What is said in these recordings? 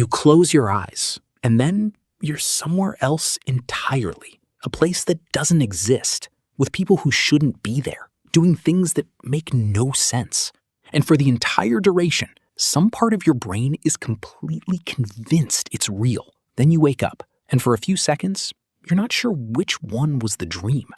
You close your eyes, and then you're somewhere else entirely, a place that doesn't exist, with people who shouldn't be there, doing things that make no sense. And for the entire duration, some part of your brain is completely convinced it's real. Then you wake up, and for a few seconds, you're not sure which one was the dream.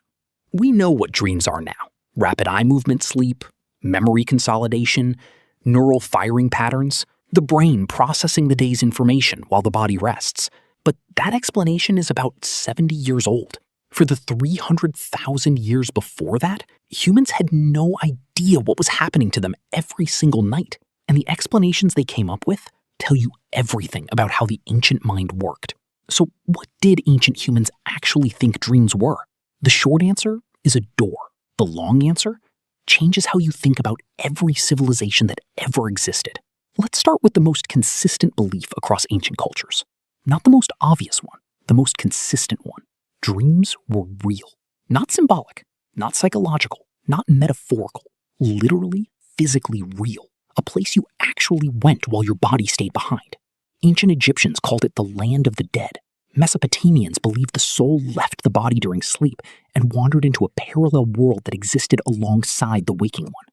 We know what dreams are now. Rapid eye movement sleep, memory consolidation, neural firing patterns, the brain processing the day's information while the body rests. But that explanation is about 70 years old. For the 300,000 years before that, humans had no idea what was happening to them every single night. And the explanations they came up with tell you everything about how the ancient mind worked. So what did ancient humans actually think dreams were? The short answer is a door. The long answer changes how you think about every civilization that ever existed. Let's start with the most consistent belief across ancient cultures. Not the most obvious one, the most consistent one. Dreams were real. Not symbolic, not psychological, not metaphorical. Literally, physically real. A place you actually went while your body stayed behind. Ancient Egyptians called it the land of the dead. Mesopotamians believed the soul left the body during sleep and wandered into a parallel world that existed alongside the waking one.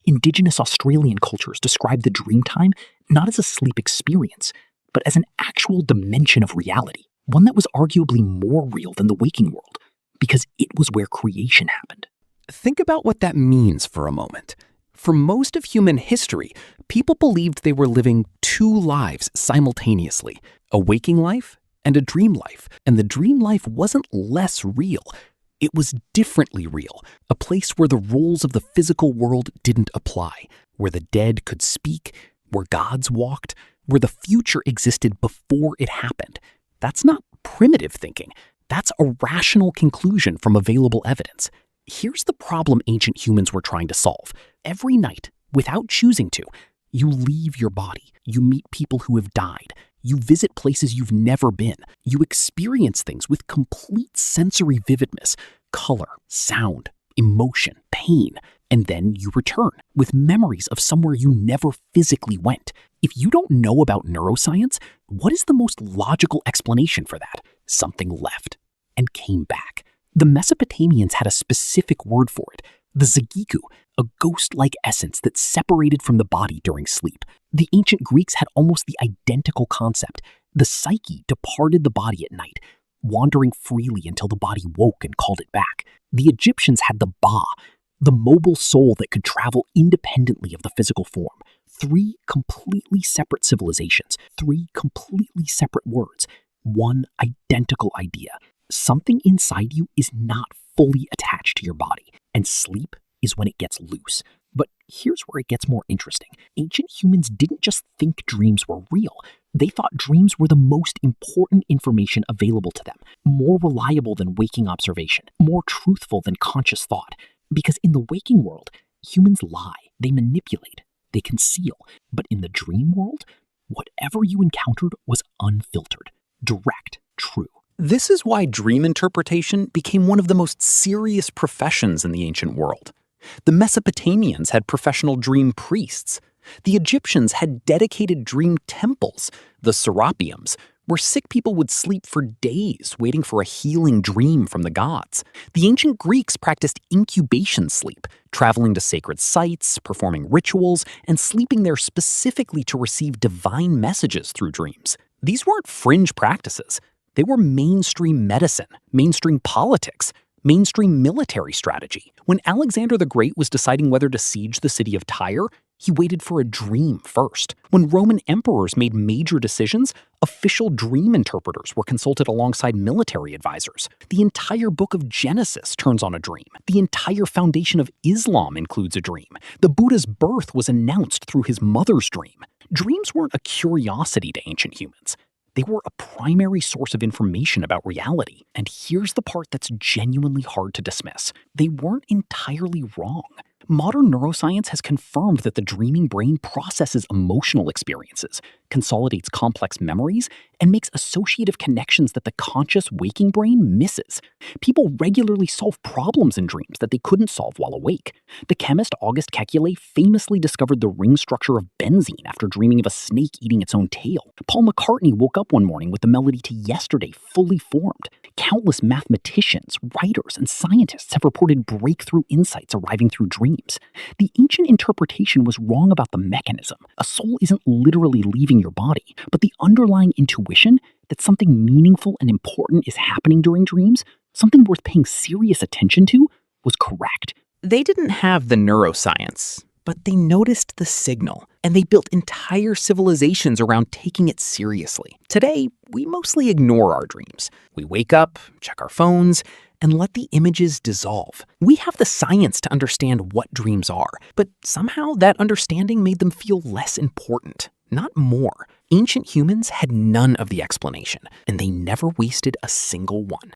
Indigenous Australian cultures describe the dream time not as a sleep experience, but as an actual dimension of reality, one that was arguably more real than the waking world, because it was where creation happened. Think about what that means for a moment. For most of human history, people believed they were living two lives simultaneously, a waking life and a dream life. And the dream life wasn't less real. It was differently real, a place where the rules of the physical world didn't apply, where the dead could speak, where gods walked, where the future existed before it happened. That's not primitive thinking. That's a rational conclusion from available evidence. Here's the problem ancient humans were trying to solve. Every night, without choosing to, you leave your body. You meet people who have died. You visit places you've never been. You experience things with complete sensory vividness, color, sound, emotion, pain, and then you return with memories of somewhere you never physically went. If you don't know about neuroscience, what is the most logical explanation for that? Something left and came back. The Mesopotamians had a specific word for it, the zagiku, a ghost-like essence that separated from the body during sleep. The ancient Greeks had almost the identical concept. The psyche departed the body at night, wandering freely until the body woke and called it back. The Egyptians had the Ba, the mobile soul that could travel independently of the physical form. Three completely separate civilizations, three completely separate words, one identical idea. Something inside you is not fully attached to your body, and sleep is when it gets loose. But here's where it gets more interesting. Ancient humans didn't just think dreams were real. They thought dreams were the most important information available to them, more reliable than waking observation, more truthful than conscious thought. Because in the waking world, humans lie, they manipulate, they conceal. But in the dream world, whatever you encountered was unfiltered, direct, true. This is why dream interpretation became one of the most serious professions in the ancient world. The Mesopotamians had professional dream priests. The Egyptians had dedicated dream temples, the serapeums, where sick people would sleep for days waiting for a healing dream from the gods. The ancient Greeks practiced incubation sleep, traveling to sacred sites, performing rituals, and sleeping there specifically to receive divine messages through dreams. These weren't fringe practices. They were mainstream medicine, mainstream politics, mainstream military strategy. When Alexander the Great was deciding whether to siege the city of Tyre, he waited for a dream first. When Roman emperors made major decisions, official dream interpreters were consulted alongside military advisors. The entire book of Genesis turns on a dream. The entire foundation of Islam includes a dream. The Buddha's birth was announced through his mother's dream. Dreams weren't a curiosity to ancient humans. They were a primary source of information about reality. And here's the part that's genuinely hard to dismiss. They weren't entirely wrong. Modern neuroscience has confirmed that the dreaming brain processes emotional experiences, consolidates complex memories, and makes associative connections that the conscious waking brain misses. People regularly solve problems in dreams that they couldn't solve while awake. The chemist August Kekulé famously discovered the ring structure of benzene after dreaming of a snake eating its own tail. Paul McCartney woke up one morning with the melody to Yesterday fully formed. Countless mathematicians, writers, and scientists have reported breakthrough insights arriving through dreams. The ancient interpretation was wrong about the mechanism. A soul isn't literally leaving your body, but the underlying intuition that something meaningful and important is happening during dreams, something worth paying serious attention to, was correct. They didn't have the neuroscience, but they noticed the signal, and they built entire civilizations around taking it seriously. Today, we mostly ignore our dreams. We wake up, check our phones, and let the images dissolve. We have the science to understand what dreams are, but somehow that understanding made them feel less important, not more. Ancient humans had none of the explanation, and they never wasted a single one.